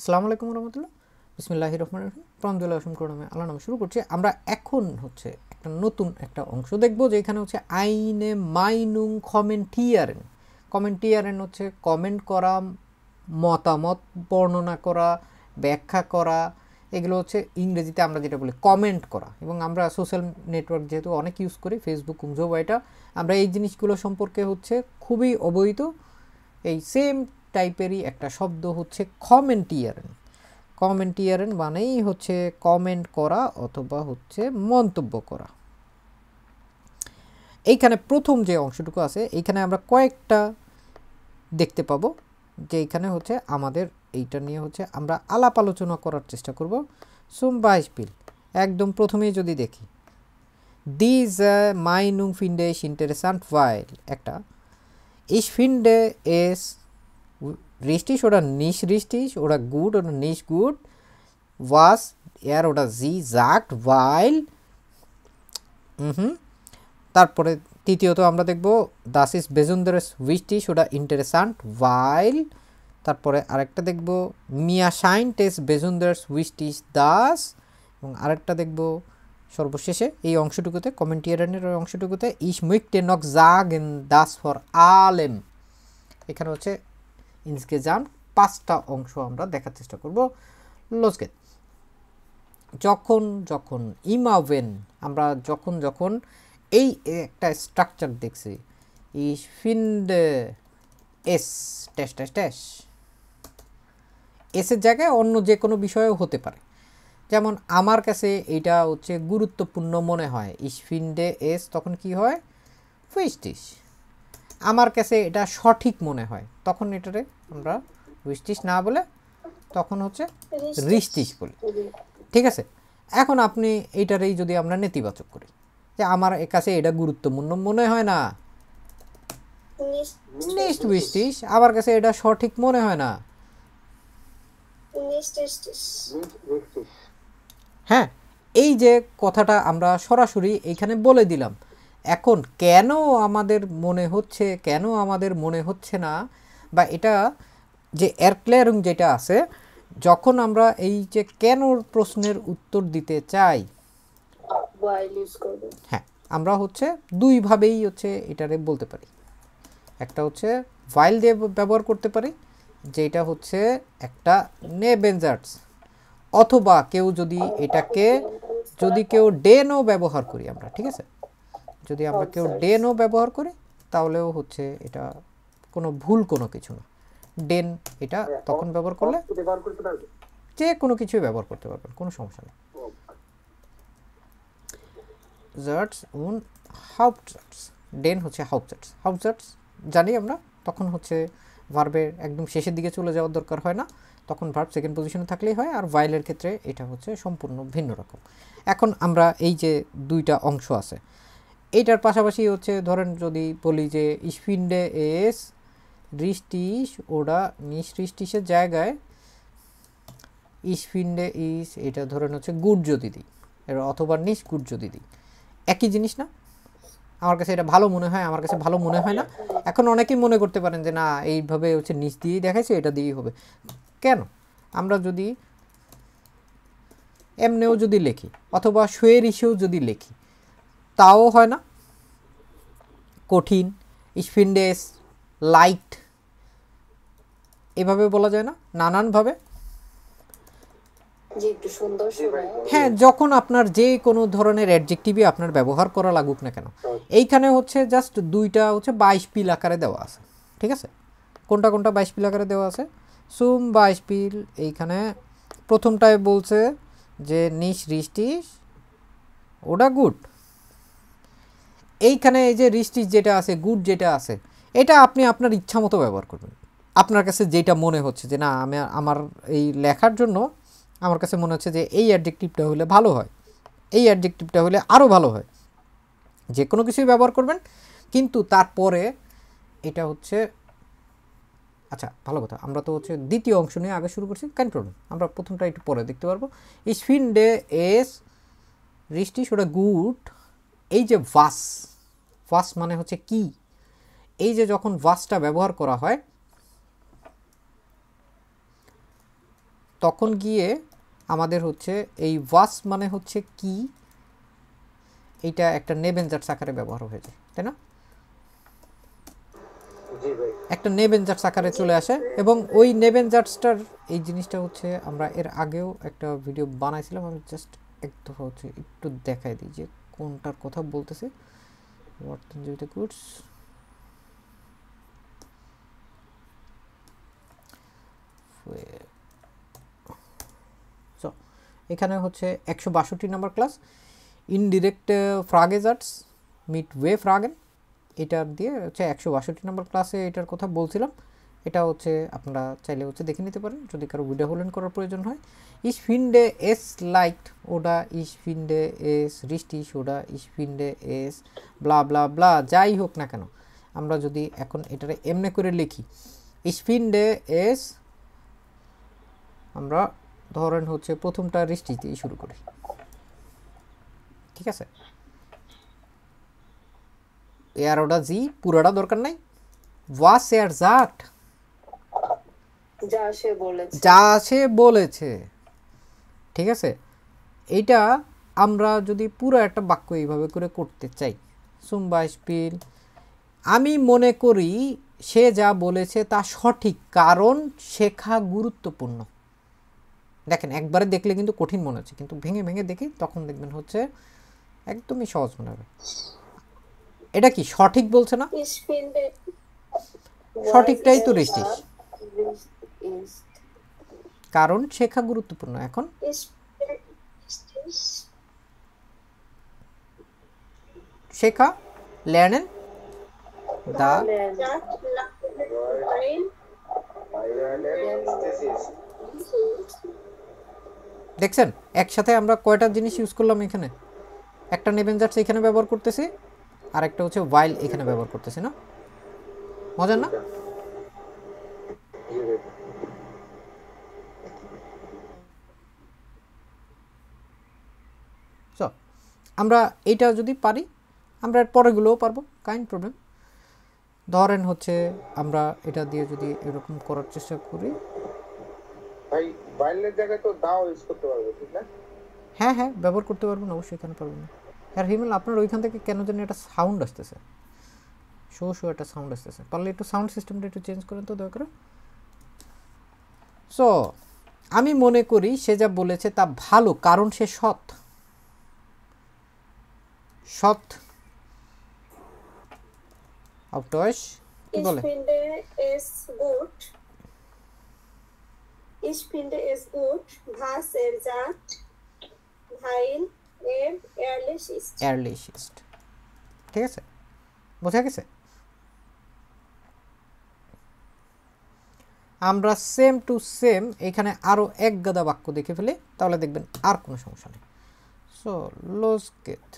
আসসালামু আলাইকুম রহমতুল্লাহ। বিসমিল্লাহির রহমানির রহিম। প্রমদুল্লাহ আসম করণমে আল্লাহ নামে শুরু করছি। আমরা এখন হচ্ছে একটা নতুন একটা অংশ দেখব, যেখানে হচ্ছে আইনে মাইনুং কমেন্টিয়ারেন। কমেন্টিয়ারেন হচ্ছে কমেন্ট করা, মতামত বর্ণনা করা, ব্যাখ্যা করা। এগুলো হচ্ছে ইংরেজিতে আমরা যেটা বলি কমেন্ট করা। এবং আমরা সোশ্যাল নেটওয়ার্ক যেহেতু অনেক ইউজ করি, ফেসবুক কুমজোবাইটা, আমরা এই জিনিসগুলো সম্পর্কে হচ্ছে খুবই অবহিত। এই সেম টাইপেরই একটা শব্দ হচ্ছে কমেন্টিয়ারেন। কমেন্টিয়ারেন মানেই হচ্ছে কমেন্ট করা অথবা হচ্ছে মন্তব্য করা। এইখানে প্রথম যে অংশটুকু আছে, এইখানে আমরা কয়েকটা দেখতে পাবো, যে এইখানে হচ্ছে আমাদের এইটা নিয়ে হচ্ছে আমরা আলাপ আলোচনা করার চেষ্টা করব। সুম বাইশপিল একদম প্রথমেই যদি দেখি, দিজ মাইনুং ফিন্ডে ইন্টারেসান্ট ওয়াইল একটা Ich finde es richtig oder nicht richtig oder gut oder nicht gut, was er oder sie sagt, weil তারপরে তৃতীয়ত আমরা দেখব das ist besonders wichtig oder interessant, weil তারপরে আরেকটা দেখব mir scheint es besonders wichtig dass, এবং আরেকটা দেখব সর্বশেষে এই অংশটুকুতে কমেন্টিয়ারের অংশটুকুতে ich möchte noch sagen das vor allem। এখানে হচ্ছে ইনসগেজাম 5টা অংশ আমরা দেখার চেষ্টা করব। লসগেট যখন যখন ইমাওয়েন আমরা যখন যখন এই একটা স্ট্রাকচার দেখছি, ich finde es dash dash dash, এসের জায়গায় অন্য যে কোনো বিষয়ও হতে পারে। যেমন আমার কাছে এইটা হচ্ছে গুরুত্বপূর্ণ মনে হয়, ich finde es, তখন কি হয় wichtig। আমার কাছে এটা সঠিক মনে হয়, তখন এটারে আমরা উইস্টিস না বলে তখন হচ্ছে রিস্টিস বলি। ঠিক আছে, এখন আপনি এইটারেই যদি আমরা নেতিবাচক করি, যে আমার কাছে এটা গুরুত্বপূর্ণ মনে হয় না, নিস্ট উইস্টিস, আমার কাছে এটা সঠিক মনে হয় না। হ্যাঁ, এই যে কথাটা আমরা সরাসরি এইখানে বলে দিলাম। এখন কেন আমাদের মনে হচ্ছে, কেন আমাদের মনে হচ্ছে না, বা এটা যে এরক্লেয়ারিং যেটা আছে, যখন আমরা এই যে কেন প্রশ্নের উত্তর দিতে চাই, হ্যাঁ আমরা হচ্ছে দুইভাবেই হচ্ছে এটারে বলতে পারি। একটা হচ্ছে ভাইল দিয়ে ব্যবহার করতে পারি, যেটা হচ্ছে একটা নেবেনজার্স, অথবা কেউ যদি এটাকে যদি কেউ ডেনও ব্যবহার করি আমরা, ঠিক আছে, যদি আমরা কেউ ডেনও ব্যবহার করি তাহলেও হচ্ছে এটা কোনো ভুল কোনো কিছু না। ডেন এটা তখন ব্যবহার করলে যে কোনো কিছুই ব্যবহার করতে পারবেন, কোনো সমস্যা নেই। জার্টস উন হাউপজার্টস, ডেন হচ্ছে হাউপজার্টস, হাউপজার্টস জানি আমরা, তখন হচ্ছে ভার্বের একদম শেষের দিকে চলে যাওয়ার দরকার হয় না, তখন ভার্ব সেকেন্ড পজিশনে থাকলেই হয়। আর ভাইলের ক্ষেত্রে এটা হচ্ছে সম্পূর্ণ ভিন্ন রকম। এখন আমরা এই যে দুইটা অংশ আছে, এইটার পাশাপাশি হচ্ছে ধরেন যদি বলি যে ich finde es richtig oder nicht richtigের জায়গায় ich finde es এটা ধরেন হচ্ছে গুড যদি দিই, এর অথবা nicht গুড যদি দিই, একই জিনিস না? আমার কাছে এটা ভালো মনে হয়, আমার কাছে ভালো মনে হয় না। এখন অনেকেই মনে করতে পারেন যে না, এইভাবে হচ্ছে নিচ দিয়েই দেখাইছে, এটা দিয়েই হবে। কেন? আমরা যদি এমনেও যদি লিখি অথবা শোয়ের ইস্যেও যদি লিখি, তাও হয় না? কঠিন, ich finde es leicht, এভাবে বলা যায় না নানানভাবে? হ্যাঁ, যখন আপনার যে কোনো ধরনের অ্যাডজেক্টিভই আপনার ব্যবহার করা লাগুক না কেন, এইখানে হচ্ছে জাস্ট দুইটা হচ্ছে 22 পিল আকারে দেওয়া আছে, ঠিক আছে? কোনটা কোনটা 22 পিল আকারে দেওয়া আছে? সুম 22 পিল। এইখানে প্রথমটায় বলছে যে নিশ রিস্টিস ওটা গুড। এইখানে এই যে রিস্টিস যেটা আছে, গুড যেটা আছে, এটা আপনি আপনার ইচ্ছা মতো ব্যবহার করবেন। আপনার কাছে যেটা মনে হচ্ছে যে না, আমি আমার এই লেখার জন্য আমার কাছে মনে হচ্ছে যে এই অ্যাডজেক্টিভটা হলে ভালো হয়, এই অ্যাডজেক্টিভটা হলে আরও ভালো হয়, যে কোনো কিছুই ব্যবহার করবেন। কিন্তু তারপরে এটা হচ্ছে, আচ্ছা ভালো কথা, আমরা তো হচ্ছে দ্বিতীয় অংশ নিয়ে আগে শুরু করছি, কেন প্রবলেম, আমরা প্রথমটা একটু পরে দেখতে পারবো। ich finde es richtig oder gut, এই যে ভাস, ভাস মানে হচ্ছে কি, এই যে যখন ভাসটা ব্যবহার করা হয়, তখন গিয়ে আমাদের হচ্ছে এই ওয়াস মানে হচ্ছে কি, এইটা একটা নেবেনজার্স আকারে ব্যবহার হয়ে যায়, তাই না? একটা নেবেনজার্স আকারে চলে আসে এবং ওই নেবেনজার্সটার এই জিনিসটা হচ্ছে আমরা এর আগেও একটা ভিডিও বানাইছিলাম, আমি জাস্ট একটু হচ্ছে একটু দেখাই দিই যে কোনটার কথা বলতেছে। বর্তনজীবিত গুডস, সো এখানে হচ্ছে 162 নম্বর ক্লাস ইনডিরেক্ট ফ্রাগেজার্টস মিট ওয়ে ফ্রাগেন, এটার দিয়ে হচ্ছে 162 নম্বর ক্লাসে এটার কথা বলছিলাম। এটা হচ্ছে আপনারা চাইলে হচ্ছে দেখে নিতে পারেন যদি কারো ভিডিও হোলেন করার প্রয়োজন হয়। ইস ফিন্ডে এস লাইট ওডা ইস ফিন্ডে এস রিস্টিস ওডা ইস ফিন্ডে এস ব্লা ব্লা ব্লা, যাই হোক না কেন আমরা যদি এখন এটারে এমনি করে লিখি, ইস ফিন্ডে এস, আমরা ধরেন হচ্ছে প্রথমটা রিস্টিস দিয়ে শুরু করি, ঠিক আছে? এর ওটা জি পুরোটা দরকার নাই, ওয়াস এর জাট, যা সে বলেছে, ঠিক আছে? এইটা আমরা যদি পুরো একটা বাক্য এইভাবে করে করতে চাই, সুম বাইসপিল, আমি মনে করি সে যা বলেছে তা সঠিক কারণ শেখা গুরুত্বপূর্ণ। দেখেন একবারে দেখলে কিন্তু কঠিন মনে হচ্ছে, কিন্তু ভেঙে ভেঙে দেখি তখন দেখবেন হচ্ছে একদমই সহজ মনে হবে। এটা কি সঠিক বলছে না? সঠিকটাই তো রিস্টিস, কারণ শেখা গুরুত্বপূর্ণ। এখন শেখা lernen দা, দেখছেন একসাথে আমরা কয়টা জিনিস ইউজ করলাম এখানে, একটা নেবেনজার্স এখানে ব্যবহার করতেছি আর একটা হচ্ছে while এখানে ব্যবহার করতেছি, না মজা না? সো আমরা এইটা যদি পারি আমরা এর পরেগুলোও পারবো, কাইন্ড প্রবলেম। ধরেন হচ্ছে আমরা এটা দিয়ে যদি এরকম করার চেষ্টা করি, ভাই বাইলের জায়গায় তো দাও ইউজ করতে পারবো, ঠিক না? হ্যাঁ হ্যাঁ ব্যবহার করতে পারবো না, অবশ্যই কেন পারবো না। আর হিমেল আপনার ওইখান থেকে কেন জানি একটা সাউন্ড আসতেছে, শো একটা সাউন্ড আসতেছে, পারলে একটু সাউন্ড সিস্টেমটা একটু চেঞ্জ করেন তো দয়া করে। সো আমি মনে করি সে যা বলেছে তা ভালো কারণ সে সৎ, সৎ auf Deutsch কি বলে? Ich finde es gut, was sagt, weil ehrlich ist. Ehrlich ist, ঠিক আছে, বোঝা গেছে? আমরা সেম টু সেম এখানে আরও এক গাদা বাক্য দেখে ফেলি, তাহলে দেখবেন আর কোনো সমস্যা নেই। সো los geht,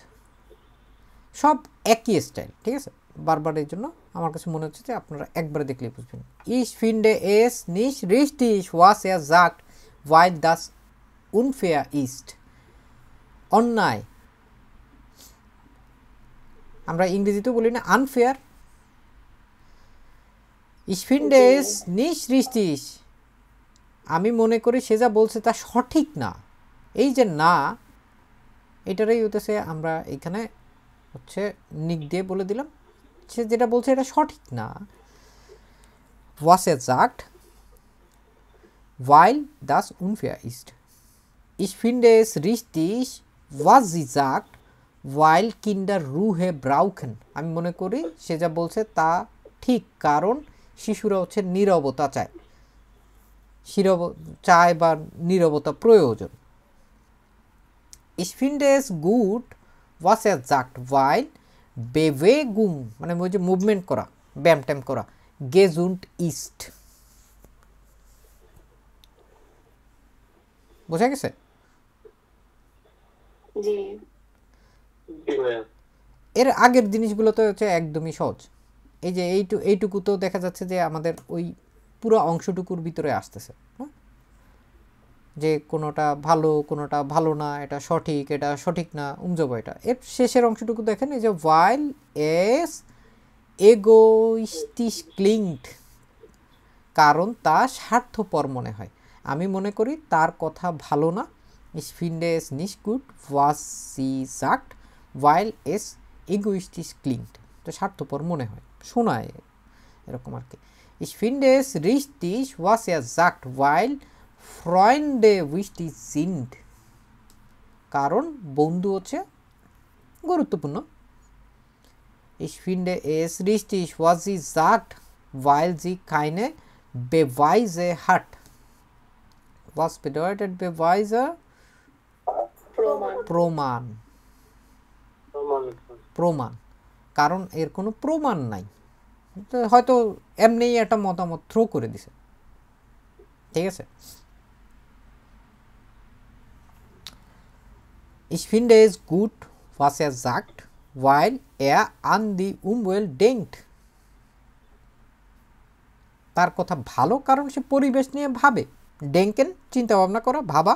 সব একই স্টাইল, ঠিক আছে? বারবার এই জন্য আমার কাছে মনে হচ্ছে যে আপনারা একবারে দেখলেই বুঝবেন। Ich finde es nicht richtig, was sagt, weil das unfair ist, অন্যায়, আমরা ইংরেজিতেও বলি না unfair. Ich finde es nicht richtig, আমি মনে করি সে যা বলছে তা সঠিক না, এই যে না এটারই হতেছে আমরা এখানে হচ্ছে নিক দিয়ে বলে দিলাম সে যেটা বলছে এটা সঠিক না। was sagt, weil das unfair ist. Ich finde es richtig, was sie sagt, weil Kinder Ruhe brauchen. আমি মনে করি সে যা বলছে তা ঠিক কারণ শিশুরা হচ্ছে নীরবতা চায়, চায় বা নীরবতা প্রয়োজন। Ich finde es gut, was sagt, weil Bewegung মানে ওই যে মুভমেন্ট করা, ব্যায়াম ট্যাম করা, gesund ist, বোঝা গেছে? জি, এর আগের জিনিসগুলো তো হচ্ছে একদমই সহজ। এই যে এইটুকু তো দেখা যাচ্ছে যে আমাদের ওই পুরো অংশটুকুর ভিতরে আসতেছে, যে কোনোটা ভালো না, এটা সঠিক না, উমজব এটা। এর শেষের অংশটুকু দেখেন, এই যে while es egoistisch klingt, কারণ তা স্বার্থপর মনে হয়। আমি মনে করি তার কথা ভালো না। Ich finde es nicht gut, was sie sagt, weil es egoistisch klingt. তো স্বার্থপর মনে হয়, শোনায় এরকম আর কি। Ich finde es richtig, was er sagt, weil Freunde wichtig sind. কারণ বন্ধু হচ্ছে গুরুত্বপূর্ণ। Ich finde es richtig, was sie sagt, weil sie keine Beweise hat. Was bedeutet Beweise? প্রমাণ। প্রমাণ, কারণ এর কোনো প্রমাণ নাই, তো হয়তো এমনি একটা মতামত থ্রো করে দিছে, ঠিক আছে। Ich finde es gut, was er sagt, weil er an die Umwelt denkt. তার কথা ভালো কারণ সে পরিবেশ নিয়ে ভাবে। ডেঙ্কেন, চিন্তা ভাবনা করা, ভাবা।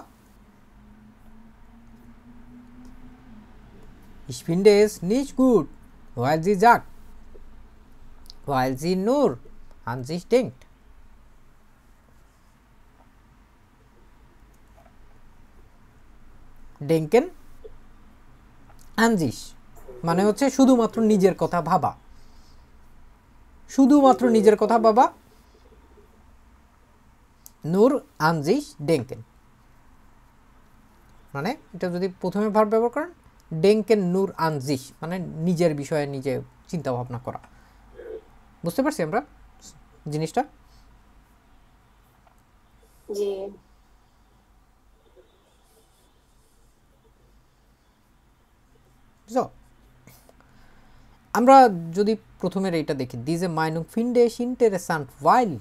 Ich finde es nicht gut, weil sie sagt, weil sie nur an sich denkt. Denken an sich মানে হচ্ছে শুধুমাত্র নিজের কথা ভাবা, শুধুমাত্র নিজের কথা ভাবা। nur an sich denken মানে এটা যদি প্রথমে ভার্ব ব্যবহার করেন, denken nur an sich মানে নিজের বিষয়ে নিজে চিন্তা ভাবনা করা। বুঝতে পারছি আমরা জিনিসটা? জি। So, আমরা যদি প্রথমের এইটা দেখি, diese Meinung finde ich interessant, weil,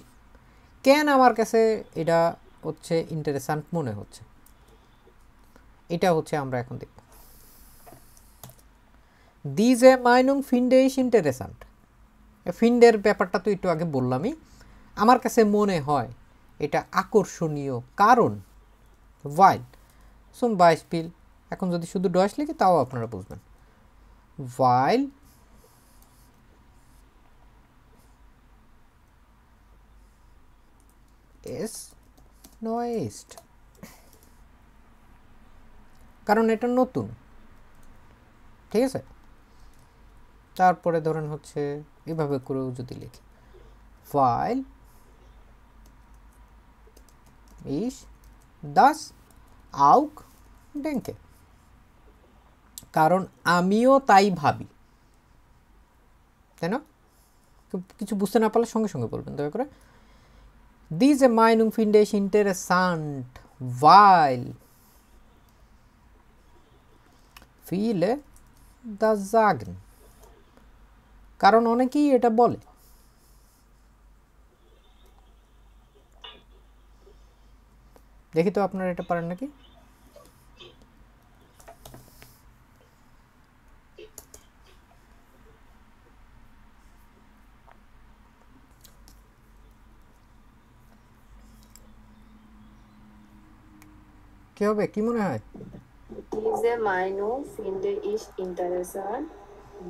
কেন আমার কাছে এটা হচ্ছে ইন্টারেস্ট্যান্ট মনে হচ্ছে, এটা হচ্ছে আমরা এখন দেখব। diese Meinung finde ich interessant, ফিন্ডের ব্যাপারটা তো একটু আগে বললামই। আমার কাছে মনে হয় এটা আকর্ষণীয় কারণ, weil zum Beispiel, এখন যদি শুধু ডয়েশ লিখি তাও আপনারা বুঝবেন। weil es neu ist, কারণ এটা নতুন, ঠিক আছে। তারপরে ধরেন হচ্ছে এভাবে করেও যদি লিখি, weil ich das auch denke, কারণ আমিও তাই ভাবি, তাই না? কিছু বুঝতে না পারলে সঙ্গে সঙ্গে বলবেন দয়া করে। diese Meinung finde ich interessant, weil viele das sagen, কারণ অনেকেই এটা বলে। দেখি তো আপনারা এটা পারেন নাকি। কি হবে, কি মনে হয়? Diese Meinung finde ich interessant,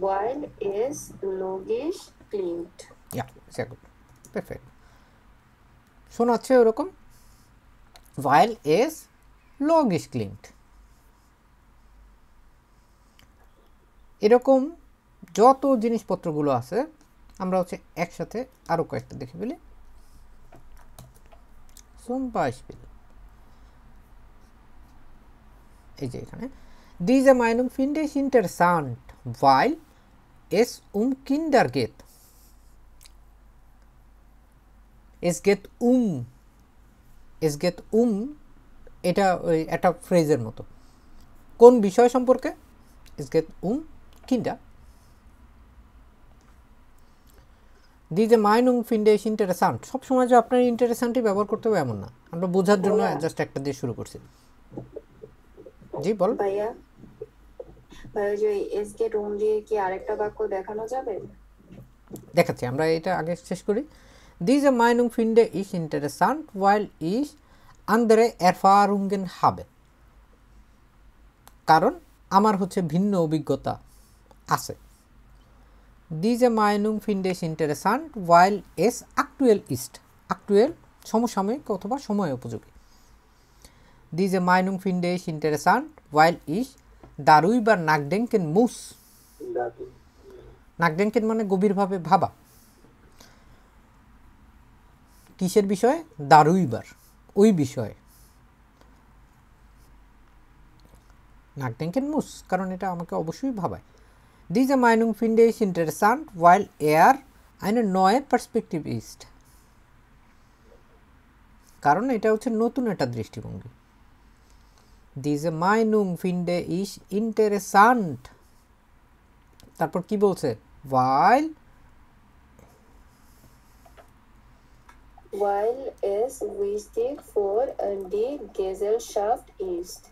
weil es logisch klingt. Ja, sehr gut. Perfekt. শোনাচ্ছে ওরকম, weil es logisch klingt। এরকম যত জিনিসপত্রগুলো আছে আমরা হচ্ছে একসাথে আরো কয়েকটা দেখে ফেলি। zum Beispiel এই যে এখানে, diese Meinung finde ich interessant, weil es Kinder geht. Es geht এটা একটা ফ্রেজের মতো, কোন বিষয় সম্পর্কে? es geht Kinder। diese Meinung finde ich interessant, সবসময় যে আপনার ইন্টারেস্ট্যান্টই ব্যবহার করতে হবে এমন না, আমরা বোঝার জন্য জাস্ট একটা দিয়ে শুরু করছি। জি বল ভাইয়া, যে es geht দিয়ে কি আরেকটা বাক্য দেখানো যাবে? দেখাচ্ছি, আমরা এটা আগে শেষ করি। diese Meinung finde ich interessant, weil ich andere Erfahrungen habe, কারণ আমার হচ্ছে ভিন্ন অভিজ্ঞতা আছে। diese Meinung finde ich interessant, weil es aktuell ist, aktuell সমসাময়িক অথবা সময় উপযোগী। Diese Meinung finde ich interessant, weil ich darüber nachdenken muss. Nachdenken মানে গভীরভাবে ভাবা। কিসের বিষয়ে? darüber, ওই বিষয়ে। nachdenken muss, কারণ এটা আমাকে অবশ্যই ভাবায়। Diese Meinung finde ich interessant, weil eine neue Perspektive ist. কারণ এটা হচ্ছে নতুন একটা দৃষ্টিভঙ্গি। Diese Meinung finde ich interessant, তারপর কি বলছে? Weil es wichtig für die Gesellschaft ist.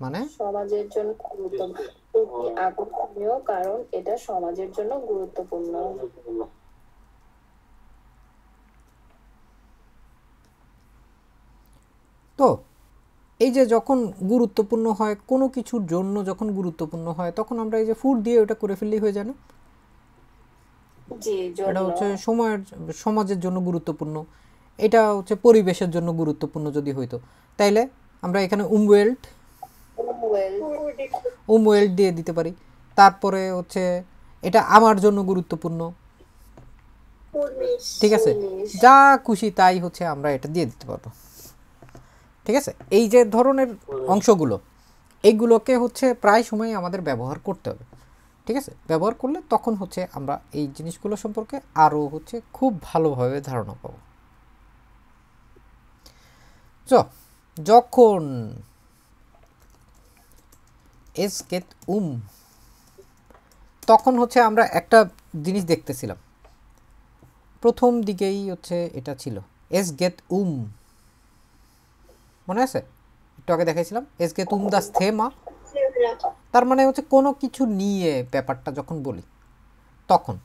মানে সমাজের জন্য গুরুত্বপূর্ণ। এটি আকর্ষণীয় কারণ এটা সমাজের জন্য গুরুত্বপূর্ণ। তো এই যে যখন গুরুত্বপূর্ণ হয় কোনো কিছুর জন্য, যখন গুরুত্বপূর্ণ হয় তখন আমরা এই যে ফুড দিয়ে ওটা করে ফেললেই হয়ে যায় না? এটা হচ্ছে সমাজের জন্য গুরুত্বপূর্ণ, এটা হচ্ছে পরিবেশের জন্য গুরুত্বপূর্ণ যদি হইতো, তাইলে আমরা এখানে উমওয়েল্ট দিয়ে দিতে পারি। তারপরে হচ্ছে এটা আমার জন্য গুরুত্বপূর্ণ, ঠিক আছে, যা খুশি তাই হচ্ছে আমরা এটা দিয়ে দিতে পারবো, ঠিক আছে। এই যে ধরনের অংশগুলো, এইগুলোকে হচ্ছে প্রায় সময় আমাদের ব্যবহার করতে হবে, ঠিক আছে। ব্যবহার করলে তখন হচ্ছে আমরা এই জিনিসগুলো সম্পর্কে আরও হচ্ছে খুব ভালোভাবে ধারণা পাবো। যখন es geht তখন হচ্ছে আমরা একটা জিনিস দেখতেছিলাম, প্রথম দিকেই হচ্ছে এটা ছিল es geht মনে আছে? একটু আগে দেখাইছিলাম es geht das Thema, তার মানে হচ্ছে কোনো কিছু নিয়ে ব্যাপারটা যখন বলি তখন,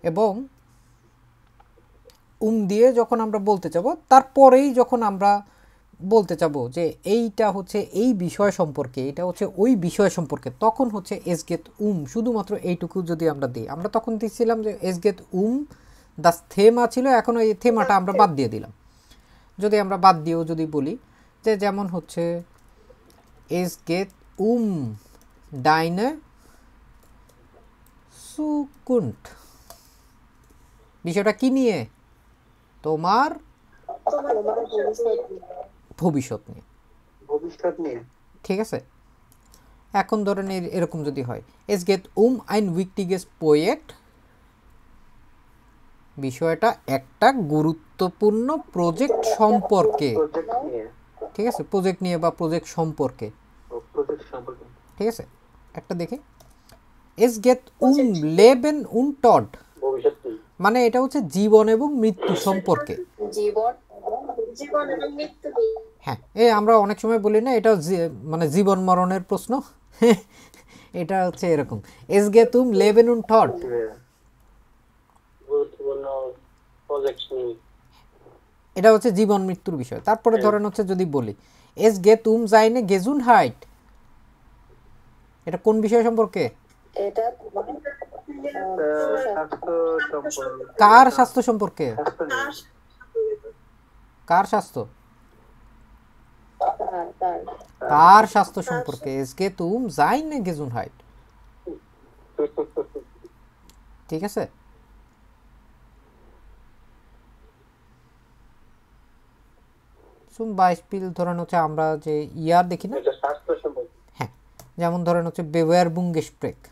এবং দিয়ে যখন আমরা বলতে যাব, তারপরেই যখন আমরা বলতে চাবো যে এইটা হচ্ছে এই বিষয় সম্পর্কে, এটা হচ্ছে ওই বিষয় সম্পর্কে, তখন হচ্ছে es geht শুধুমাত্র এইটুকু যদি আমরা দিই, আমরা তখন দিচ্ছিলাম যে es geht das Thema ছিল, এখন এই থেমাটা আমরা বাদ দিয়ে দিলাম। যদি আমরা বাদ দিয়েও যদি বলি যে যেমন হচ্ছে es geht deine Zukunft, বিষয়টা কি নিয়ে? তোমার ভবিষ্যৎ নিয়ে, ঠিক আছে। এখন ধরেন এরকম যদি হয় es geht ein wichtiges Projekt, বিষয়টা একটা গুরুত্বপূর্ণ প্রজেক্ট সম্পর্কে, ঠিক আছে, প্রজেক্ট নিয়ে বা প্রজেক্ট সম্পর্কে, ঠিক আছে। একটা দেখি es geht Leben und Tod, মানে এটা হচ্ছে জীবন এবং মৃত্যু সম্পর্কে। হ্যাঁ, আমরা অনেক সময় বলি না এটা মানে জীবন মরণের প্রশ্ন, এটা হচ্ছে এরকম es geht Leben und Tod, এটা হচ্ছে জীবন মৃত্যুর বিষয়। তারপরে ধরেন হচ্ছে যদি বলি es geht seine Gesundheit, এটা কোন বিষয় সম্পর্কে? এটা কার স্বাস্থ্য সম্পর্কে? কার স্বাস্থ্য? তার স্বাস্থ্য সম্পর্কে es geht seine Gesundheit, ঠিক আছে। zum Beispiel ধরেন হচ্ছে আমরা যে ইয়ার দেখি না, হ্যাঁ, যেমন ধরেন হচ্ছে Bewerbungsgespräch,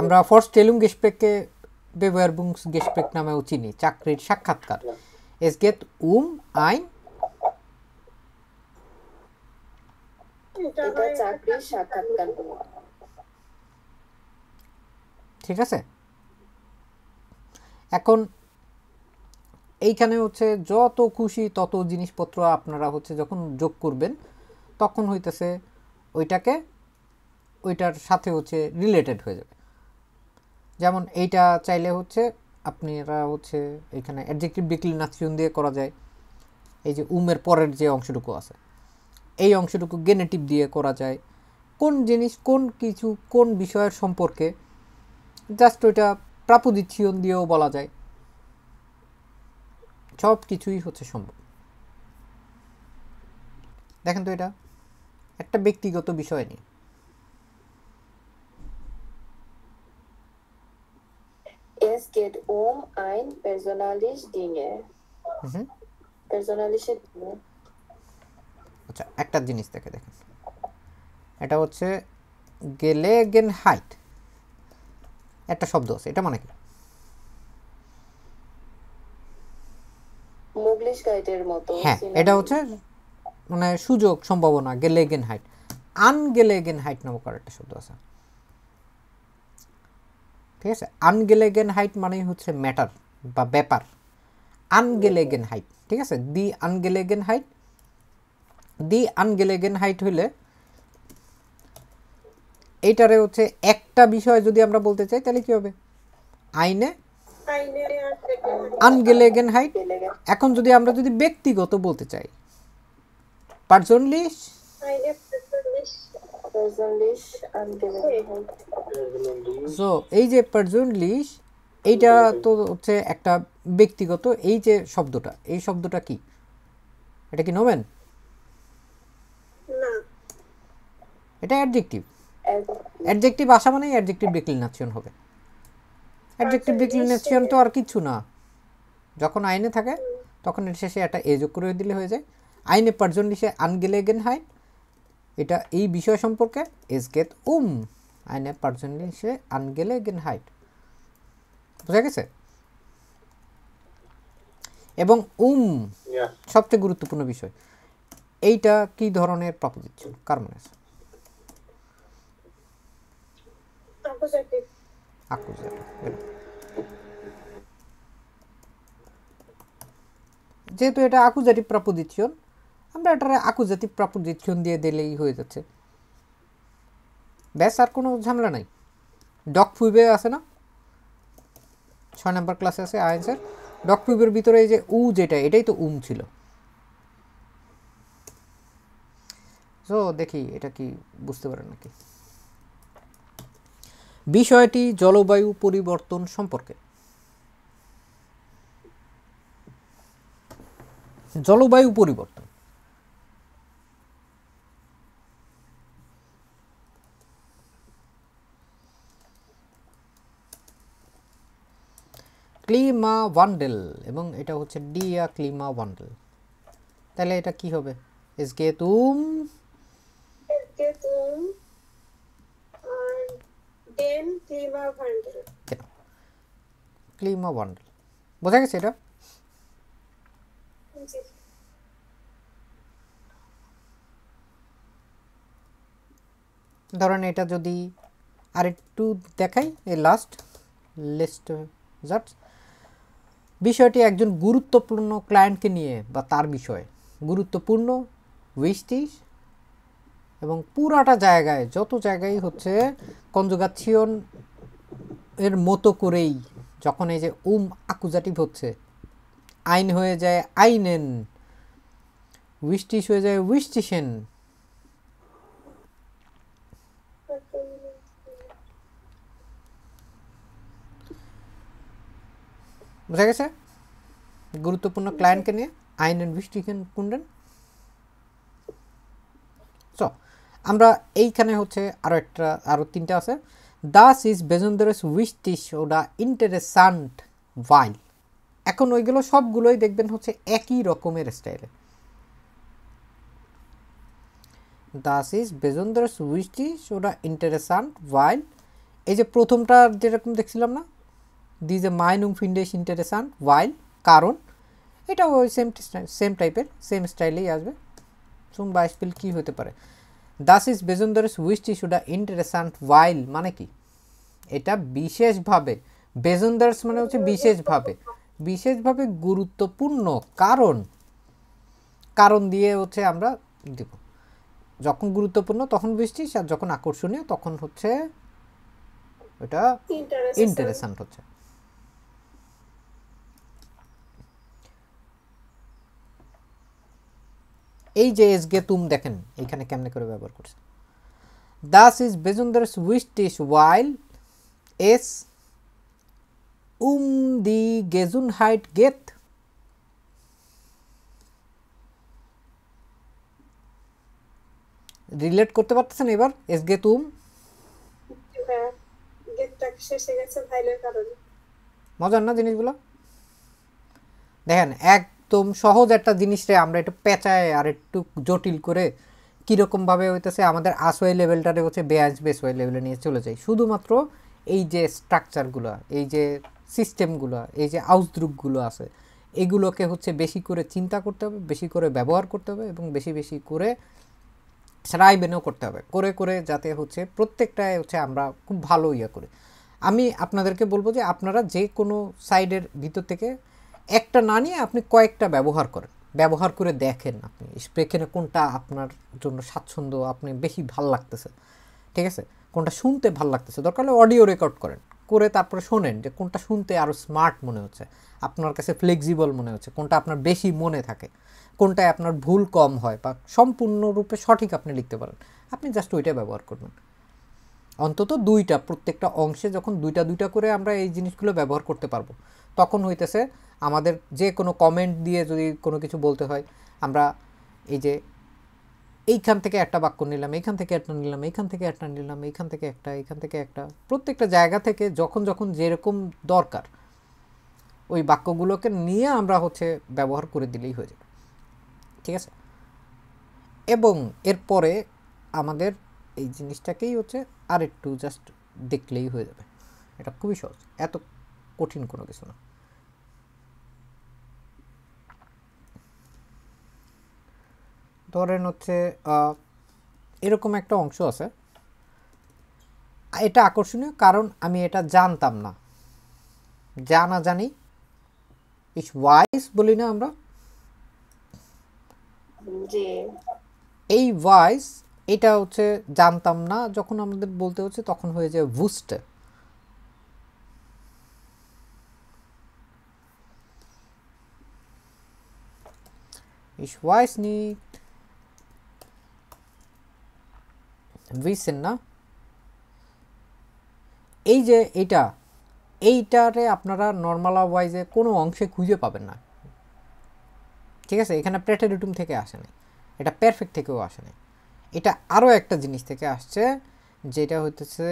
আমরা Vorstellungsgesprächকে Bewerbungsgespräch নামেও চিনি, চাকরির সাক্ষাৎকার। es geht ein, এটা চাকরির সাক্ষাৎকার, ঠিক আছে। এখন এইখানে হচ্ছে যত খুশি তত জিনিসপত্র আপনারা হচ্ছে যখন যোগ করবেন তখন হইতেছে ওইটার সাথে হচ্ছে রিলেটেড হয়ে যাবে। যেমন এইটা চাইলে হচ্ছে আপনারা হচ্ছে এখানে অ্যাডজেক্টিভ ডিক্লিনেশন দিয়ে করা যায়, এই যে এর পরের যে অংশটুকু আছে এই অংশটুকু গেনেটিভ দিয়ে করা যায়, কোন জিনিস কোন কিছু কোন বিষয়ের সম্পর্কে জাস্ট ওইটা প্রাপোজিশন দিয়েও বলা যায়, সব কিছুই হচ্ছে সম্ভব। দেখেন তো এটা একটা ব্যক্তিগত বিষয় নিয়ে। Es geht ein persönliches Dinge. Persönliche Dinge. আচ্ছা একটা জিনিস দেখেন, এটা হচ্ছে গেলেগেনহাইট একটা শব্দ আছে, এটা মানে কি? Möglichkeiten মতো। হ্যাঁ, এটা হচ্ছে মানে সুযোগ, সম্ভাবনা, গেলেগেনহাইট। আনগেলেগেনহাইট নামক একটা শব্দ আছে, ঠিক আছে? আনগেলেগেনহাইট মানে হচ্ছে ম্যাটার বা ব্যাপার, আনগেলেগেনহাইট, ঠিক আছে? দি আনগেলেগেনহাইট হইলে এইটারে হচ্ছে একটা বিষয় যদি আমরা বলতে চাই তাহলে কি হবে? আইনে আনগেলেগেনহাইট। এখন যদি আমরা যদি ব্যক্তিগত বলতে চাই, পার্সোনলিশ, সো এই যে পার্সোনলিশ এইটা তো হচ্ছে একটা ব্যক্তিগত। এই যে শব্দটা, এই শব্দটা কি? এটা কি নোমেন? না, এটা অ্যাডজেক্টিভ। অ্যাডজেক্টিভ আসা মানে অ্যাডজেক্টিভ ডিক্লিনেশন হবে। অ্যাডজেক্টিভ ডিক্লিনেশন তো আর কিছু না, যখন আইনে থাকে তখন এর শেষে একটা এ যোগ করে দিলে হয়ে যায়। আইনে পার্সোনলিশে আনগেলেগেনহাইট, এটা এই বিষয় সম্পর্কে। এস গেট আইনে পার্সোনলিশে আনগেলেগেনহাইট, বুঝা গেছে? এবং সবচেয়ে গুরুত্বপূর্ণ বিষয়, এইটা কি ধরনের প্রপোজিশন? কার মনে আছে? যেহেতু এটা আকুজাটিভ প্রপোজিশন, আমরা এটারে আকুজাটিভ প্রপোজিশন দিয়ে দিলেই হয়ে যাচ্ছে, ব্যাস, আর কোনো ঝামেলা নাই। ডগ ফুইবে আছে না, 6 নম্বর ক্লাসে আছে আইএনসের ডগ ফুইবের ভিতরে এই যে যেটা, এটাই তো ছিল। সো দেখি এটা কি বুঝতে পারেন নাকি। বিষয়টি জলবায়ু পরিবর্তন সম্পর্কে। জলবায়ু পরিবর্তন, ক্লিমা ওয়ান্ডেল, এবং এটা হচ্ছে ডিয়া ক্লিমা ওয়ান্ডেল। তাহলে এটা কি হবে? Es geht den Klimawandel. ক্লিমা ওয়ান্ডেল, বোঝা গেছে এটা? ধরেন এটা যদি আরেকটু দেখাই, এই লাস্ট লিস্ট জাস্ট বিষয়টি একজন গুরুত্বপূর্ণ ক্লায়েন্টকে নিয়ে বা তার বিষয়ে গুরুত্বপূর্ণ উইস্টিশ, এবং পুরাটা জায়গায় যত জায়গায় হচ্ছে কনজুগাসিয়ন এর মতো করেই যখন এই যে আকুজাটিভ হচ্ছে, আইন হয়ে যায় আইনেন, উইস্টিশ হয়ে যায় উইস্টিশেন। বুঝা গেছে? গুরুত্বপূর্ণ ক্লায়েন্টকে নিয়ে আইনেন উইস্টিশেন কুন্ডেন। সো আমরা এইখানে হচ্ছে আরো তিনটা আছে। Das ist besonders wichtig oder interessant weil। এখন ওইগুলো সবগুলোই দেখবেন হচ্ছে একই রকমের স্টাইলে। Das ist besonders wichtig oder interessant weil, এই যে প্রথমটা যেরকম দেখছিলাম না, diese Meinung finde ich interessant weil, কারণ এটা ওই সেম টাইপের, সেম স্টাইলেই আসবে। zum Beispiel কি হতে পারে? Das ist besonders wichtig oder interessant weil মানে কি? এটা বিশেষভাবে, besonders মানে হচ্ছে বিশেষভাবে, বিশেষভাবে গুরুত্বপূর্ণ কারণ দিয়ে হচ্ছে আমরা দিব। যখন গুরুত্বপূর্ণ তখন wichtig, আর যখন আকর্ষণীয় তখন হচ্ছে এটা ইন্টারেস্টেন্ট হচ্ছে। এই যে এস গে তুম দেখেন এইখানে কেমনে করে ব্যবহার করছে। Das ist besonders wichtig weil es die Gesundheit geht। Relate করতে পারতেছেন এবার এস গে তুম? হ্যাঁ, গেটটা শেষে গেছে ভাইলের কারণে। মজার না জিনিসগুলো? দেখেন একদম সহজ একটা জিনিসটা আমরা একটু পেঁচায় আর একটু জটিল করে কীরকমভাবে হইতেছে আমাদের আসওয়াই লেভেলটারে হচ্ছে বেসওয়াই লেভেলে নিয়ে চলে যায় শুধুমাত্র এই যে স্ট্রাকচারগুলো, এই যে সিস্টেমগুলো, এই যে আউসদ্রুপগুলো আছে, এগুলোকে হচ্ছে বেশি করে চিন্তা করতে হবে, বেশি করে ব্যবহার করতে হবে এবং বেশি বেশি করে রাইবেনও করতে হবে, করে করে যাতে হচ্ছে প্রত্যেকটায় হচ্ছে আমরা খুব ভালো ইয়ে করি। আমি আপনাদেরকে বলবো যে আপনারা যে কোনো সাইডের ভিতর থেকে একটা না নিয়ে আপনি কয়েকটা ব্যবহার করেন, ব্যবহার করে দেখেন আপনি স্প্রেকেনে কোনটা আপনার জন্য স্বাচ্ছন্দ্য, আপনি বেশি ভাল লাগতেছে, ঠিক আছে, কোনটা শুনতে ভাল লাগতেছে, দরকার হলে অডিও রেকর্ড করেন, করে তারপরে শোনেন যে কোনটা শুনতে আরও স্মার্ট মনে হচ্ছে, আপনার কাছে ফ্লেক্সিবল মনে হচ্ছে, কোনটা আপনার বেশি মনে থাকে, কোনটায় আপনার ভুল কম হয় বা সম্পূর্ণরূপে সঠিক আপনি লিখতে পারেন, আপনি জাস্ট ওইটা ব্যবহার করবেন। অন্তত দুইটা, প্রত্যেকটা অংশে যখন দুইটা দুইটা করে আমরা এই জিনিসগুলো ব্যবহার করতে পারবো, তখন হইতেছে আমাদের যে কোনো কমেন্ট দিয়ে যদি কোনো কিছু বলতে হয়, আমরা এই যে এইখান থেকে একটা বাক্য নিলাম, এইখান থেকে একটা নিলাম, এইখান থেকে একটা নিলাম, এইখান থেকে একটা, এইখান থেকে একটা, প্রত্যেকটা জায়গা থেকে যখন যখন যেরকম দরকার ওই বাক্যগুলোকে নিয়ে আমরা হচ্ছে ব্যবহার করে দিলেই হয়ে যাবে, ঠিক আছে। এবং এরপরে আমাদের এই জিনিসটাকেই হচ্ছে আর একটু জাস্ট দেখলেই হয়ে যাবে, এটা খুবই সহজ, এত কঠিন কোনো কিছু না। ধরেন হচ্ছে এরকম একটা অংশ আছে, এটা আকর্ষণীয় কারণ আমি এটা জানতাম না, জানা জানি ইস ওয়াইস বলি না আমরা, জি এই ভয়েস এটা হচ্ছে জানতাম না যখন আমাদের বলতে হচ্ছে তখন হয়ে যায় wusste। Ich weiß nicht wissen না, এই যে এইটারে আপনারা নর্মাল ওয়াইজে কোনো অংশে খুঁজে পাবেন না, ঠিক আছে, এখানে প্রেটেরিটুম থেকে আসে নাই, এটা পারফেক্ট থেকেও আসে নাই, এটা আরও একটা জিনিস থেকে আসছে যেটা হইতেছে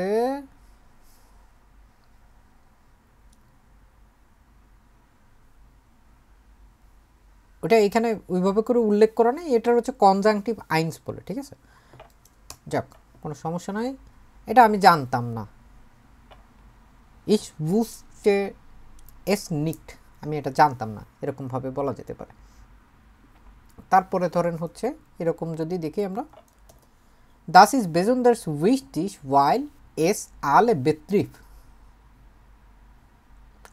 ওটা এখানে ওইভাবে করে উল্লেখ করা নেই, এটার হচ্ছে কনজাংটিভ আইনস বলে, ঠিক আছে, যাক কোনো সমস্যা নাই, এটা আমি জানতাম না, ich wusste es nicht, আমি এটা জানতাম না, এরকমভাবে বলা যেতে পারে। তারপরে ধরেন হচ্ছে এরকম যদি দেখি আমরা, das ist besonders wichtig weil es alle betrifft,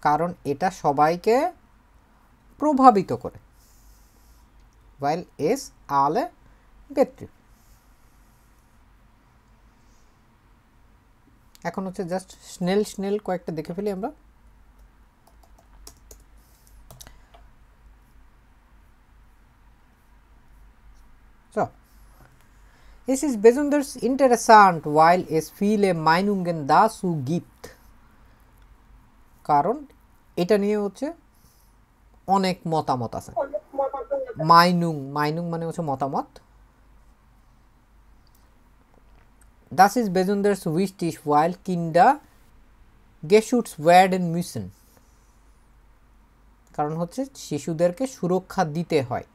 কারণ এটা সবাইকে প্রভাবিত করে, weil es alle betrifft। এখন হচ্ছে জাস্ট স্নেল কয়েকটা দেখে ফেলি আমরা। So, es ist besonders interessant, weil es viele Meinungen dazu gibt, কারণ এটা নিয়ে হচ্ছে অনেক মতামত আছে, অনেক মতামত। মাইনুং মানে হচ্ছে মতামত, das ist besonders wichtig weil Kinder geschützt werden müssen, কারণ হচ্ছে শিশুদেরকে সুরক্ষা দিতে হয়।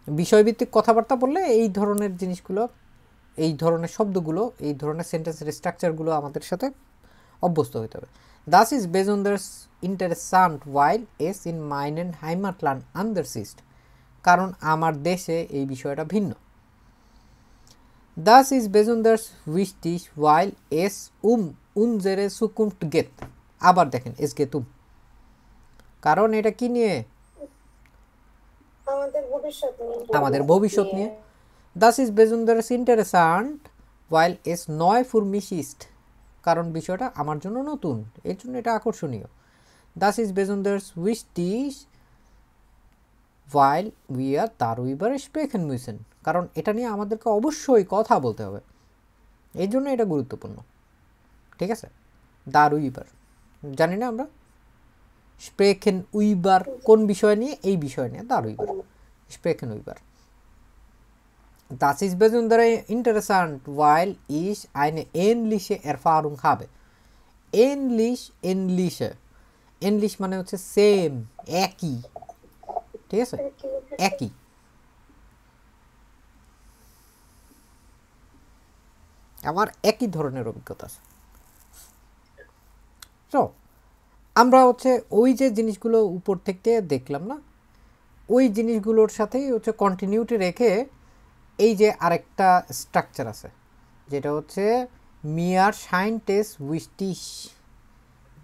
বিষয়ভিত্তিক কথাবার্তা বললে এই ধরনের জিনিসগুলো, এই ধরনের শব্দগুলো, এই ধরনের সেন্টেন্সের স্ট্রাকচারগুলো আমাদের সাথে অভ্যস্ত হতে হবে। Das ist besonders interessant weil es in meinem Heimatland anders ist, কারণ আমার দেশে এই বিষয়টা ভিন্ন। Das ist besonders wichtig weil es unsere Zukunft geht, আবার দেখেন es geht কারণ এটা কি নিয়ে, আমাদের ভবিষ্যৎ নিয়ে। Das ist besonders interessant weil es neu für mich ist, কারণ বিষয়টা আমার জন্য নতুন, এর জন্য এটা আকর্ষণীয়। Das ist besonders wichtig weil wir darüber sprechen müssen, কারণ এটা নিয়ে আমাদেরকে অবশ্যই কথা বলতে হবে, এই জন্য এটা গুরুত্বপূর্ণ, ঠিক আছে। darüber জানি না আমরা, sprechen über কোন বিষয় নিয়ে, এই বিষয় নিয়ে darüber sprechen über। Das ist besonders interessant, weil ich eine ähnliche Erfahrung habe. Ähnlich মানে হচ্ছে সেম, একই, ঠিক আছে, একই। আমার একই ধরনের অভিজ্ঞতা আছে। তো আমরা হচ্ছে ওই যে জিনিসগুলো উপর থেকে দেখলাম না, ওই জিনিসগুলোর সাথেই হচ্ছে কন্টিনিউটি রেখে এই যে আরেকটা স্ট্রাকচার আছে, যেটা হচ্ছে মিয়ার সাইন্টেস উইস্টিস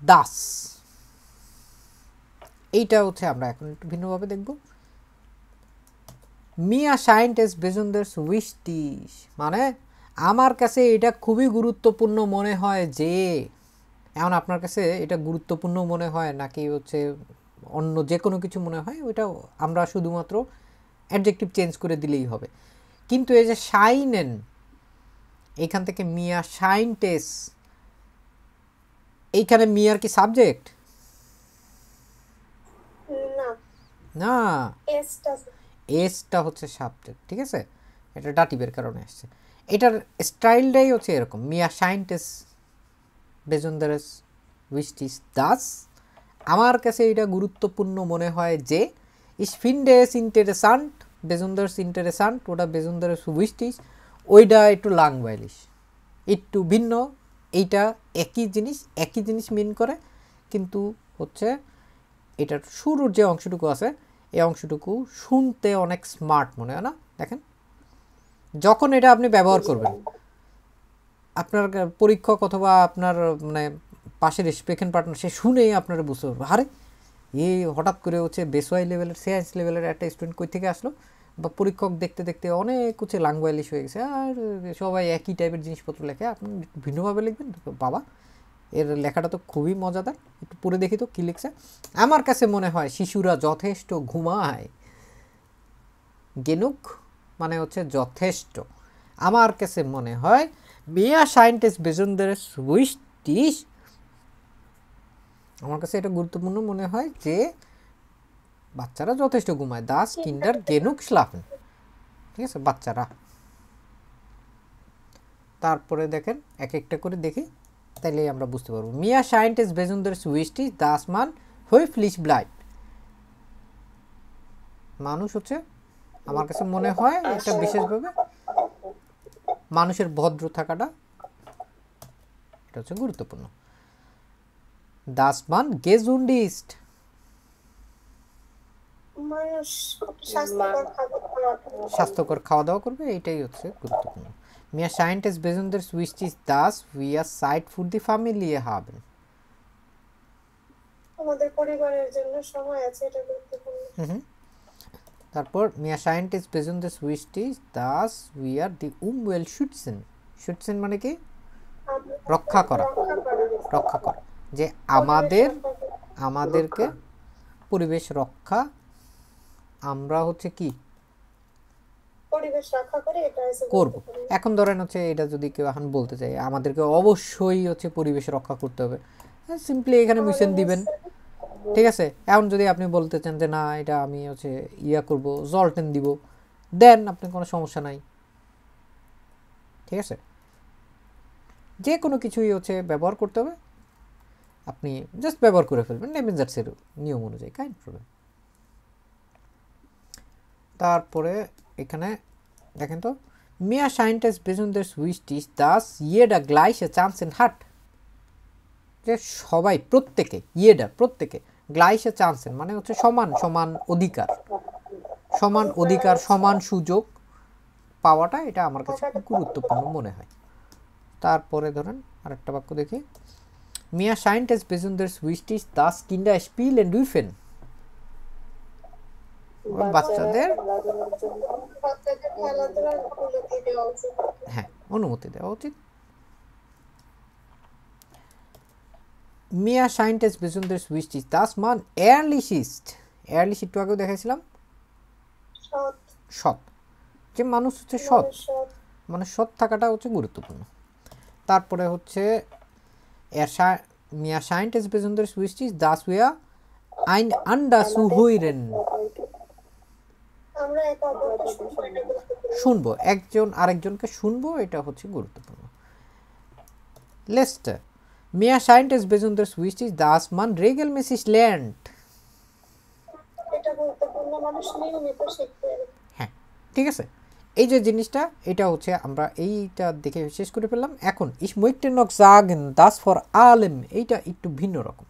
দাস। এইটা হচ্ছে আমরা এখন একটু ভিন্নভাবে দেখব। মিয়া সাইন্টেস বেজনদের উইস্টিস মানে আমার কাছে এটা খুবই গুরুত্বপূর্ণ মনে হয় যে, এখন আপনার কাছে এটা গুরুত্বপূর্ণ মনে হয় নাকি হচ্ছে অন্য যে কোনো কিছু মনে হয়, ওইটা আমরা শুধুমাত্র অ্যাডজেক্টিভ চেঞ্জ করে দিলেই হবে। কিন্তু এই যে শাইনেন, এইখান থেকে মিয়া সাইন্টেস, এইখানে মিয়ার কি সাবজেক্ট? না, এসটা হচ্ছে সাবজেক্ট, ঠিক আছে, এটা ডাটিভের কারণে আসছে। এটার স্টাইলটাই হচ্ছে এরকম, মিয়া সাইন্টেস বেজনদারেস উইস্টিস দাস, আমার কাছে এটা গুরুত্বপূর্ণ মনে হয় যে, ইস ফিন্ডেস ইন্টারেসান্ট বেজনদার্স ইন্টারেসান্ট, ওটা বেজনদারেস উইস্টিস, ওইটা একটু লাংওয়াইলিশ, একটু ভিন্ন। এইটা একই জিনিস মিন করে, কিন্তু হচ্ছে এটার শুরুর যে অংশটুকু আছে, এই অংশটুকু শুনতে অনেক স্মার্ট মনে হয় না? দেখেন, যখন এটা আপনি ব্যবহার করবেন, আপনার পরীক্ষক অথবা আপনার মানে পাশের স্পেকেন পার্টনার সে শুনেই আপনারা বুঝতে পারবে, আরে এই হঠাৎ করে হচ্ছে বেসওয়াই লেভেলের, সায়েন্স লেভেলের একটা স্টুডেন্ট কই থেকে আসলো, বা পরীক্ষক দেখতে দেখতে অনেক হচ্ছে লাঙ্গুয়ালিশ হয়ে গেছে, আর সবাই একই টাইপের জিনিসপত্র লেখে, আপনি ভিন্নভাবে লিখবেন, বাবা এর লেখাটা তো খুবই মজাদার, একটু পড়ে দেখি তো কী লিখছে। আমার কাছে মনে হয় শিশুরা যথেষ্ট ঘুমায়, গেনুক মানে হচ্ছে যথেষ্ট। আমার কাছে মনে হয় মিয়া সাইন্টেস বেজনদারেস উইস্টিস, আমার কাছে এটা গুরুত্বপূর্ণ মনে হয় যে বাচ্চারা যথেষ্ট ঘুমায়, দাস কিন্ডার গেনুক স্লাফেন, ঠিক আছে, বাচ্চারা। তারপরে দেখেন এক একটা করে দেখি, তাইলে আমরা বুঝতে পারবো। মিয়া সাইন্টেস বেজনদারেস উইস্টিস দাস মান হই ফ্লিশ ব্লাইট, মানুষ হচ্ছে আমার কাছে মনে হয় এটা বিশেষভাবে মানুষের ভদ্র থাকাটা এটা হচ্ছে গুরুত্বপূর্ণ। দাস মান গেজুন্ডিস্ট, স্বাস্থ্যকর খাওয়া দাওয়া করবে, এইটাই হচ্ছে গুরুত্বপূর্ণ। মিয়া সাইন্টেস বেজনদের উইস্টিস দাস উইয়া সাইট ফুড দি ফ্যামিলিয়ে হাবেন, আমাদের পরিবারের জন্য সময় আছে, এটা গুরুত্বপূর্ণ। তারপর মিয়া সাইন্টেস বেজনদের উইস্টিস দাস উইয়ার দি উমওয়েল শুটসেন, শুটসেন মানে কি রক্ষা করা, রক্ষা করা, যে আমাদেরকে পরিবেশ রক্ষা, আমরা হচ্ছে কি পরিবেশ রক্ষা করে এটা করব। এখন ধরেন হচ্ছে এটা যদি কেউ এখন বলতে চাই আমাদেরকে অবশ্যই হচ্ছে পরিবেশ রক্ষা করতে হবে, সিম্পলি এখানে মিশন দিবেন, ঠিক আছে। এখন যদি আপনি বলতে চান যে না এটা আমি হচ্ছে ইয়া করব, জলটেন দিব, দেন আপনি কোনো সমস্যা নাই, ঠিক আছে। যে কোনো কিছুই হচ্ছে ব্যবহার করতে হবে, আপনি জাস্ট ব্যবহার করে ফেলবেন নেমেজার্সের নিয়ম অনুযায়ী, কাইন্ড প্রবলেম। তারপরে এখানে দেখেন তো, মিয়া সাইন্টেস বেজনদের উইস্টিস দাস ইয়েডা গ্লাইসে চান্সেন হাট, যে সবাই প্রত্যেকে ইয়েডা প্রত্যেকে গ্লাইসে চান্সেন মানে হচ্ছে সমান সমান অধিকার, সমান অধিকার সমান সুযোগ পাওয়াটা এটা আমার কাছে খুব গুরুত্বপূর্ণ মনে হয়। তারপরে ধরেন আরেকটা বাক্য দেখি, মিয়া সাইন্টেস বেজনদের উইস্টিস দাস কিন্ডা স্পিল এন্ড উইফেন, বাচ্চাদের হ্যাঁ অনুমতি দেওয়া উচিত। মিয়া সাইন্টেস বেজনদের উইস্টিস দাস মান এয়ারলিশিস্ট, এয়ারলিশ একটু আগেও দেখাইছিলাম, সৎ, যে মানুষ হচ্ছে সৎ, মানে সৎ থাকাটা হচ্ছে গুরুত্বপূর্ণ। তারপরে হচ্ছে মিয়া সাইন্টেস বেজনদের উইস্টিস দাস উইয়া আইন আন্ডা সুহুইরেন, আমরা একে অপরকে শুনবো, এটা গুরুত্বপূর্ণ। শুনবো, একজন আরেকজনকে শুনবো, এটা হচ্ছে গুরুত্বপূর্ণ। Letzte. Mehr scheint es besonders wichtig, dass man regelmäßig lernt. এটা গুরুত্বপূর্ণ, মানুষ নিয়মিত শিখতে। হ্যাঁ, ঠিক আছে। এই যে জিনিসটা, এটা হচ্ছে আমরা এইটা দেখে শেষ করে ফেললাম। এখন ich möchte noch sagen, dass vor allem, এইটা একটু ভিন্ন রকম।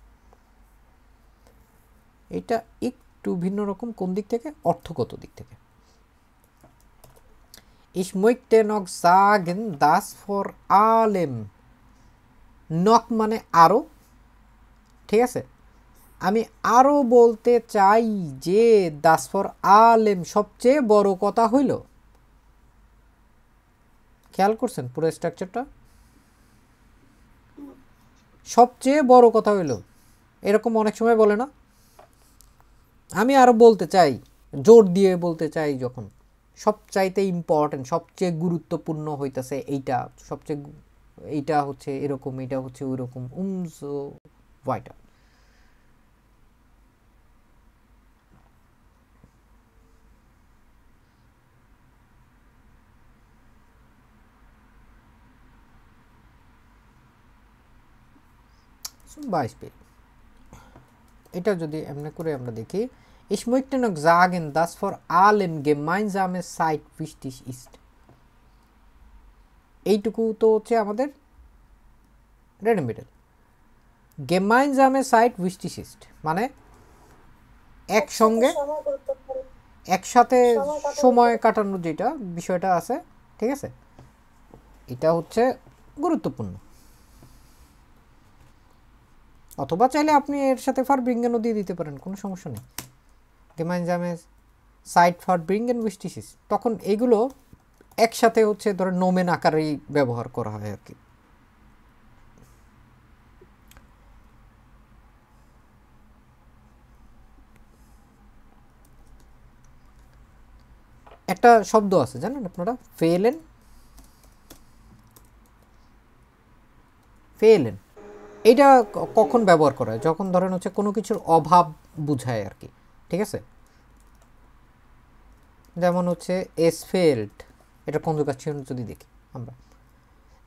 এটা একটু ভিন্ন রকম কোন দিক থেকে? অর্থগত দিক থেকে। Ich möchte noch sagen, dass vor allem, noch মানে আরো, ঠিক আছে। আমি আরো বলতে চাই যে das vor allem সবচেয়ে বড় কথা হইল, খেয়াল করছেন পুরো স্ট্রাকচারটা? সবচেয়ে বড় কথা হইল, এরকম অনেক সময় বলে না, আমি আরো বলতে চাই, জোর দিয়ে বলতে চাই, যখন সবচাইতে ইম্পর্টেন্ট, সবচেয়ে গুরুত্বপূর্ণ হইতাছে এইটা, সবচেয়ে এইটা হচ্ছে এরকম, এটা হচ্ছে ওই রকম, umso weiter। zum Beispiel এটা যদি এমনি করে আমরা দেখি, ich möchte noch sagen, dass vor allem gemeinsame Zeit wichtig ist। এইটুকু তো হচ্ছে আমাদের ready middle. gemeinsame Zeit wichtig ist মানে একসঙ্গে, সময় গুরুত্বপূর্ণ। একসাথে সময় কাটানোর যেটা বিষয়টা আছে, ঠিক আছে, এটা হচ্ছে গুরুত্বপূর্ণ। অথবা চাইলে আপনি এর সাথে verbringen দিয়ে দিতে পারেন, কোনো সমস্যা নেই। gemeinsame Zeit verbringen wichtig ist, তখন এগুলো একসাথে হচ্ছে ধরেন নোমেন আকারেই ব্যবহার করা হয় আর কি। একটা শব্দ আছে জানেন আপনারা, ফেলেন, ফেলেন, এটা কখন ব্যবহার করা হয়? যখন ধরেন হচ্ছে কোনো কিছুর অভাব বুঝায় আর কি, ঠিক আছে। যেমন হচ্ছে es fehlt, এটা কনজুগেশন যদি দেখি আমরা,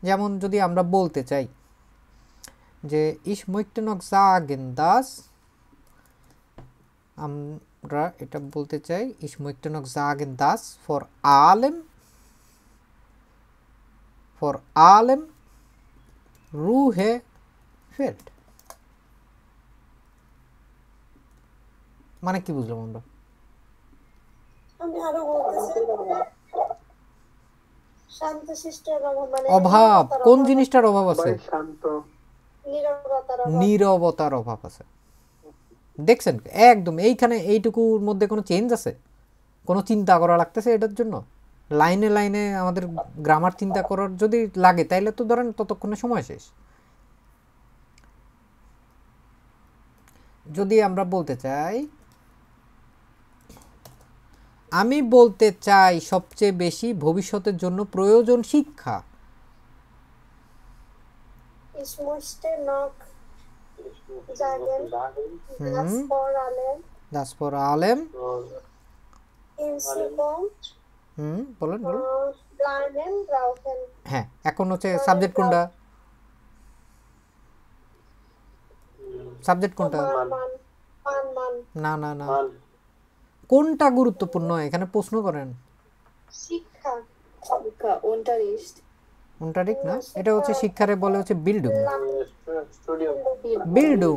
যেমন যদি আমরা বলতে চাই যে ich möchte noch sagen, dass, আমরা এটা বলতে চাই ich möchte noch sagen, dass vor allem Ruhe fehlt। মানে কি বুঝলাম আমরা? আমি আরো বলতেছি, শান্তশিষ্টের অভাব, মানে অভাব, কোন জিনিসটার অভাব আছে? শান্ত, নীরবতার অভাব। নীরবতার অভাব আছে। দেখছেন একদম এইখানে এইটুকুর মধ্যে কোনো চেঞ্জ আছে? কোনো চিন্তা করা লাগতেছে এটার জন্য? লাইনে লাইনে আমাদের গ্রামার চিন্তা করার যদি লাগে তাইলে তো ধরেন ততক্ষণে সময় শেষ। যদি আমরা বলতে চাই, আমি বলতে চাই সবচেয়ে বেশি ভবিষ্যতের জন্য প্রয়োজন শিক্ষা। Ich möchte noch sagen, dass vor allem Das vor allem, in Zukunft বলেন বলেন। lernen brauchen। হ্যাঁ, এখন হচ্ছে সাবজেক্ট কোনটা? সাবজেক্ট কোনটা? মান। না না না, কোনটা গুরুত্বপূর্ণ এখানে প্রশ্ন করেন? শিক্ষা। শিক্ষা, Unterricht, উনটারিক না, এটা হচ্ছে শিক্ষারে বলে হচ্ছে বিল্ডিং। স্টুডিয়াম, বিল্ডিং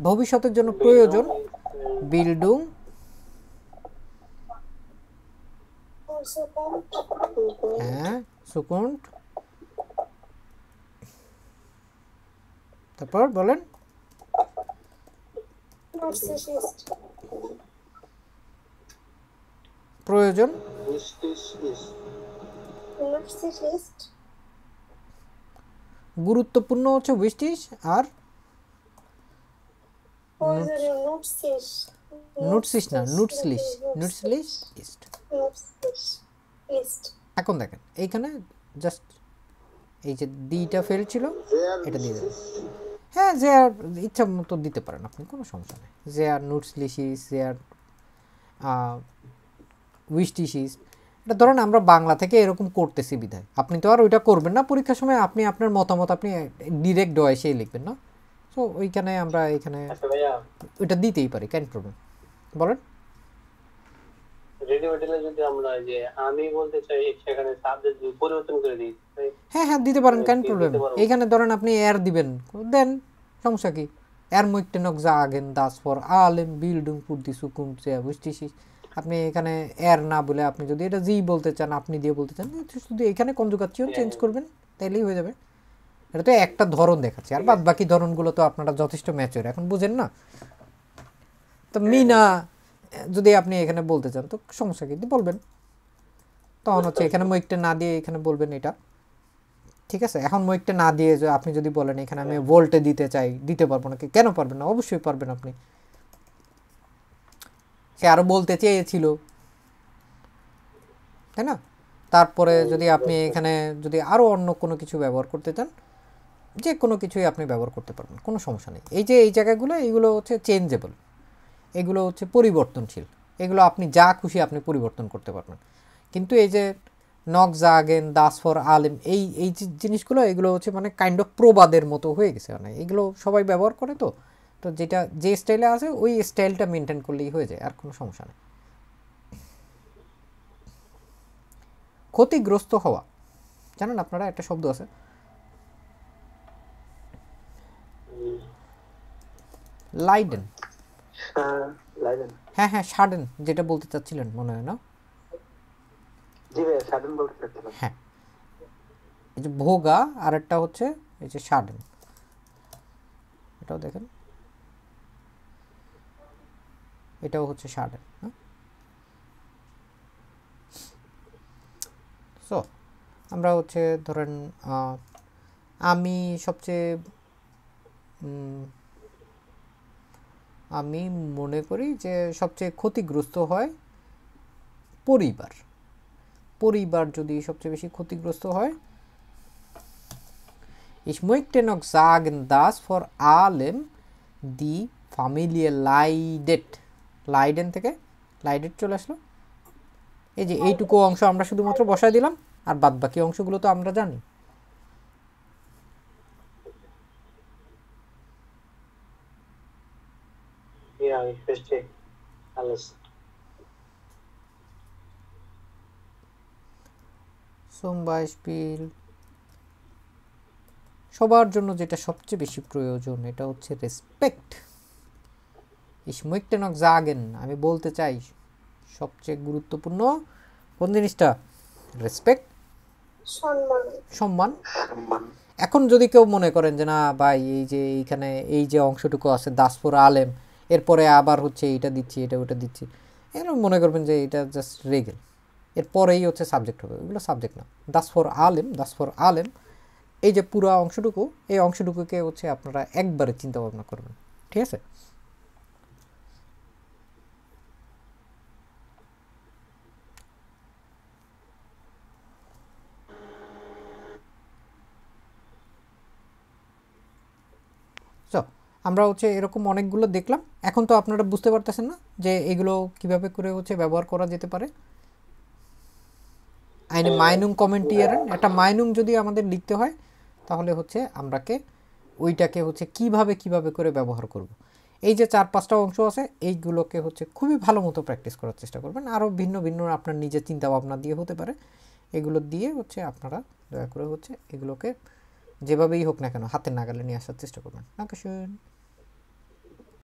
ভবিষ্যতের জন্য প্রয়োজন, বিল্ডিং Zukunft হ্যাঁ, সুকুন্ট। তারপর বলেন nützlich ist। প্রয়োজন, Nützlich ist গুরুত্বপূর্ণ হচ্ছে উইস্টিস, আর প্রয়োজনীয় nützlich নুটসিস না, নুটসলিশ, নুটসলিশ ইস্ট। nützlich ist। এখন দেখেন এইখানে জাস্ট এই যে দিটা ফেল ছিল, এটা দিয়ে দেবেন। হ্যাঁ যে আর ইচ্ছা মতো দিতে পারেন আপনি, কোনো সমস্যা নেই। যে আর নুটসলিশিস, যে আর উইস্টিশিস, এটা ধরেন আমরা বাংলা থেকে এরকম করতেছি বিধায় আপনি তো আর ওইটা করবেন না পরীক্ষার সময়, আপনি আপনার মতামত আপনি ডিরেক্ট ডয়েসেই লিখবেন না। সো ওইখানে আমরা এখানে আচ্ছা ভাইয়া, ওইটা দিতেই পারি, কেন প্রবলেম। বলেন। রেডিমেডে যদি আমরা যে আমি বলতে চাই সেখানে সাবজেক্ট যদি পরিবর্তন করে দিই, হ্যাঁ হ্যাঁ দিতে পারেন, কেন দিতে প্রবলেম। পারবো। এইখানে ধরেন আপনি এর দিবেন, দেন সমস্যা কি। এর মধ্যে নক জাগেন দাস ফর আলেম বিল্ডিং পুর্দি সুকুম বুঝতেছি। আপনি এখানে এর না বলে আপনি যদি এটা জি বলতে চান, আপনি দিয়ে বলতে চান, শুধু এখানে কনজুগাচিয়ন চেঞ্জ করবেন, তাইলেই হয়ে যাবে। এটা তো একটা ধরন দেখাচ্ছে, আর বাদ বাকি ধরনগুলো তো আপনারা যথেষ্ট ম্যাচিওর, এখন বুঝেন না। তো মিনা যদি আপনি এখানে বলতে চান তো সমস্যা কি, বলবেন। তখন হচ্ছে এখানে মইকটা না দিয়ে এখানে বলবেন এটা, ঠিক আছে। এখন মইকটা না দিয়ে আপনি যদি বলেন এখানে আমি ভোল্টে দিতে চাই, দিতে পারবো না, কেন পারবেন না, অবশ্যই পারবেন আপনি। সে আরো বলতে চেয়েছিল, তাই না। তারপরে যদি আপনি এখানে যদি আরো অন্য কোনো কিছু ব্যবহার করতে চান, যে কোনো কিছুই আপনি ব্যবহার করতে পারবেন, কোনো সমস্যা নেই। এই যে এই জায়গাগুলো এইগুলো হচ্ছে চেঞ্জেবল, এগুলো হচ্ছে পরিবর্তনশীল, এগুলো আপনি যা খুশি আপনি পরিবর্তন করতে পারবেন। কিন্তু এই যে নক জাগেন দাস ফর আলেম, এই এই জিনিসগুলো এগুলো হচ্ছে মানে কাইন্ড অফ প্রবাদের মতো হয়ে গেছে, মানে এগুলো সবাই ব্যবহার করে। তো তো যেটা যে স্টাইলে আছে ওই স্টাইলটা মেনটেন করলেই হয়ে যায়, আর কোনো সমস্যা নেই। ক্ষতিগ্রস্ত হওয়া, জানেন আপনারা একটা শব্দ আছে লাইডেন। লাইজেন। হ্যাঁ হ্যাঁ সাডেন, যেটা বলতে চাচ্ছিলেন মনে হয় না। জি ভাইয়া, সাডেন বলতে চাচ্ছিলাম। হ্যাঁ, এই যে ভোগা, আর একটা হচ্ছে এই যে সাডেন, এটাও দেখেন, এটাও হচ্ছে সাডেন। সো আমরা হচ্ছে ধরেন আমি সবচেয়ে আমি মনে করি যে সবচেয়ে ক্ষতিগ্রস্ত হয় পরিবার। পরিবার যদি সবচেয়ে বেশি ক্ষতিগ্রস্ত হয়, Ich möchte noch sagen, dass vor allem die Familie leidet. Laden থেকে লাইডেট চলে আসলো। এই যে এইটুকু অংশ আমরা শুধুমাত্র বসায় দিলাম, আর বাদ বাকি অংশগুলো তো আমরা জানি। Ja, ich verstehe alles. Zum Beispiel সবার জন্য যেটা সবচেয়ে বেশি প্রয়োজন, এটা হচ্ছে respect. Ich möchte noch sagen, আমি বলতে চাই সবচেয়ে গুরুত্বপূর্ণ কোন জিনিসটা, রেসপেক্ট, সম্মান। সম্মান। এখন যদি কেউ মনে করেন যে না ভাই এই যে এইখানে এই যে অংশটুকু আছে দাসপুর আলেম, এরপরে আবার হচ্ছে এইটা দিচ্ছি এটা ওটা দিচ্ছি, এগুলো মনে করবেন যে এটা জাস্ট রেগেল, এরপরেই হচ্ছে সাবজেক্ট হবে, এগুলো সাবজেক্ট না। দাসপুর আলেম, দাসপুর আলেম, এই যে পুরো অংশটুকু, এই অংশটুকুকে হচ্ছে আপনারা একবারে চিন্তা ভাবনা করবেন, ঠিক আছে। সো আমরা হচ্ছে এরকম অনেকগুলো দেখলাম। এখন তো আপনারা বুঝতে পারতেছেন না যে এগুলো কিভাবে করে হচ্ছে ব্যবহার করা যেতে পারে। আইনে মাইনুং কমেন্টিয়ারেন, একটা মাইনুং যদি আমাদের লিখতে হয় তাহলে হচ্ছে আমরাকে ওইটাকে হচ্ছে কিভাবে করে ব্যবহার করব। এই যে 4-5টা অংশ আছে এইগুলোকে হচ্ছে খুবই ভালো মতো প্র্যাকটিস করার চেষ্টা করবেন। আরও ভিন্ন ভিন্ন আপনার নিজের চিন্তা ভাবনা দিয়ে হতে পারে, এগুলো দিয়ে হচ্ছে আপনারা দয়া করে হচ্ছে এগুলোকে যেভাবেই হোক না কেন হাতের নাগালে নিয়ে আসার চেষ্টা করবেন। নাকাশুন।